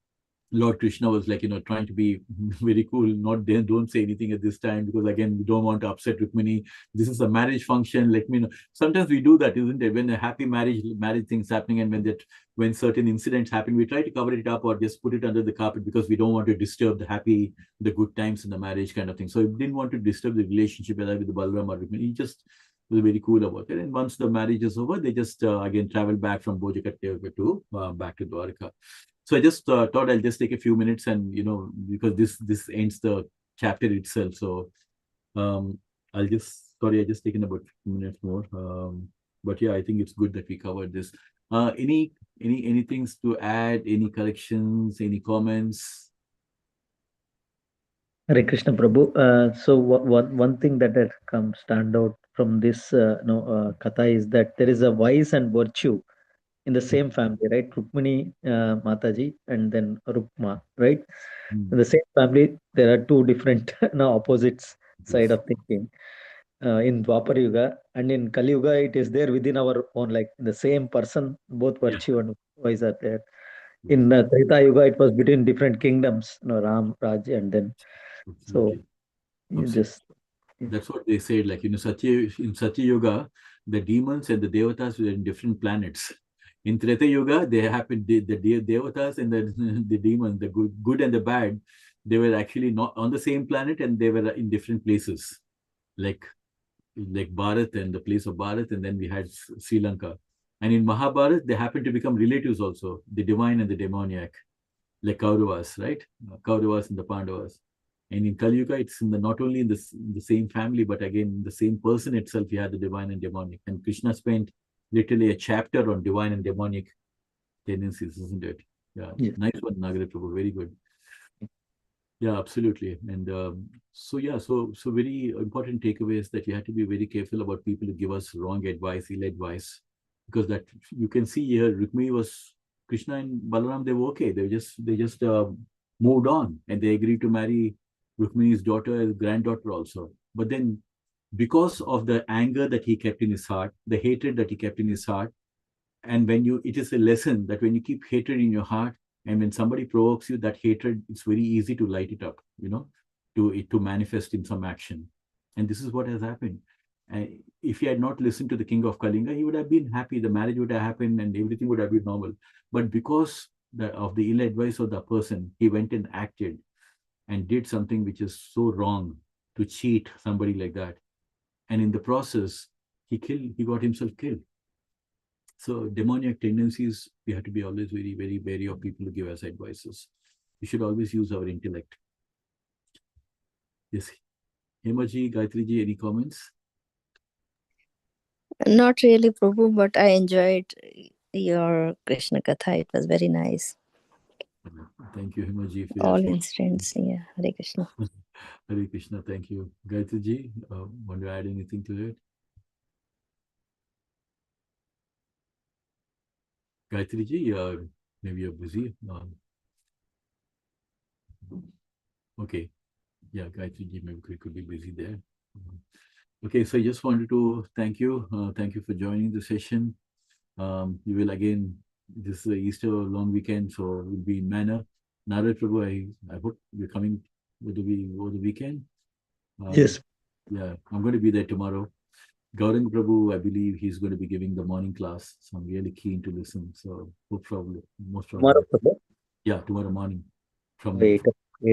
Lord Krishna was like, trying to be very cool. Not then, don't say anything at this time, because again, we don't want to upset Rukmini. This is a marriage function. Let me know. Sometimes we do that, isn't it? When a happy marriage things happening, and when certain incidents happen, we try to cover it up or just put it under the carpet because we don't want to disturb the good times in the marriage kind of thing. So he didn't want to disturb the relationship either with the Balaram or Rukmini. He just was very cool about it. And once the marriage is over, they just again travel back from Bojakat to back to Dwarka. So I just thought I'll just take a few minutes and, because this ends the chapter itself. So I just taken about 15 minutes more. But yeah, I think it's good that we covered this. Any things to add? Any corrections? Any comments? Hare Krishna Prabhu. So one thing that had come stand out from this katha is that there is a vice and virtue in the same family, right? Rukmini Mataji and then Rukma, right? In the same family, there are two different opposites side of thinking. In Dwapar Yuga and in Kali Yuga, it is there within our own, like in the same person, both virtue and vice are there. In Treta Yuga, it was between different kingdoms, Ram, Raj, and then Absolutely. so you just that's what they said. Like in Satya Yuga, the demons and the devatas were in different planets. In Treta Yuga, they happened the devatas and the demons, the good and the bad, they were actually not on the same planet and they were in different places, like Bharat and the place of Bharat, and then we had Sri Lanka. And in Mahabharat, they happened to become relatives also, the divine and the demoniac, like Kauravas, right? Kauravas and the Pandavas. And in Kali Yuga, it's not only in the same family, but again, the same person itself, you had the divine and demonic. And Krishna spent literally a chapter on divine and demonic tendencies, isn't it? Yeah. Nice one, Nagara Prabhu. Very good. Yeah, absolutely. And so very important takeaway is that you have to be very careful about people who give us wrong advice, ill advice, because that you can see here, Rukmini was Krishna and Balaram, they were okay. They just moved on and they agreed to marry Rukmini's daughter as granddaughter also. But then because of the anger that he kept in his heart, the hatred that he kept in his heart, and it is a lesson that when you keep hatred in your heart, and when somebody provokes you, that hatred, it's very easy to light it up, to manifest in some action. And this is what has happened. If he had not listened to the king of Kalinga, he would have been happy. The marriage would have happened and everything would have been normal. But because of the ill advice of the person, he went and acted and did something which is so wrong, to cheat somebody like that. And in the process, he got himself killed. So demoniac tendencies, we have to be always very, very wary of people who give us advices. We should always use our intellect. Yes. Hemaji, Gayatriji, any comments? Not really, Prabhu, but I enjoyed your Krishna Katha. It was very nice. Thank you, Hemaji. All incidents, yeah. Hare Krishna. Hare Krishna, thank you. Gayatriji, want to add anything to it? Gayatriji, maybe you're busy. Okay. Yeah, Gayatriji maybe could be busy there. Okay, so I just wanted to thank you. Thank you for joining the session. You will again, this is the Easter long weekend, so we'll be in manner. Narad Prabhu, I hope you're coming over the weekend. Yes. Yeah, I'm going to be there tomorrow. Gaurang Prabhu, I believe he's going to be giving the morning class, so I'm really keen to listen. So most probably. Tomorrow, yeah, tomorrow morning. From 8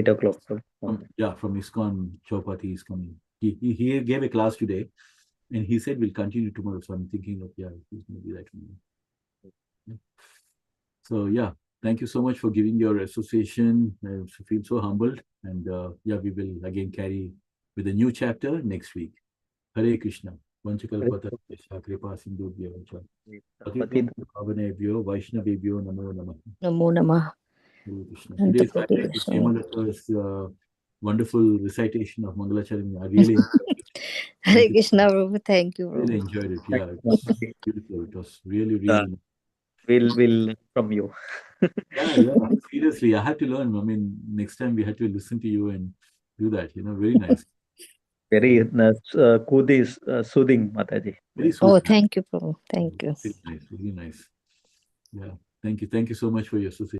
o'clock. From ISKCON Chowpatty is coming. He gave a class today, and he said we'll continue tomorrow. So I'm thinking of he's going to be there tomorrow. Yeah. So yeah, thank you so much for giving your association. I feel so humbled, and we will again carry with a new chapter next week. Hare Krishna. Vanchakalpatarubhyascha kripa sindhubhyo cha Patibhyam Pavanebhyo Vaishnavebhyo Namo Namah. Namo Namah. Hare Krishna. Anta Today's Koti highlight is Krishna. Hemalata's wonderful recitation of Mangalacharani. I really enjoyed it. Hare Thank you. Krishna, Prabhu. Thank you, Really Prabhu. enjoyed it. Yeah, it was beautiful. It was really, really nice. We'll from you. Yeah. Seriously, I had to learn. I mean, next time we had to listen to you and do that. Very nice. Very soothing, Mataji. Very Oh, soothing. thank you, Prabhu. Thank you. Very nice. Really nice. Yeah. Thank you. Thank you so much for your association.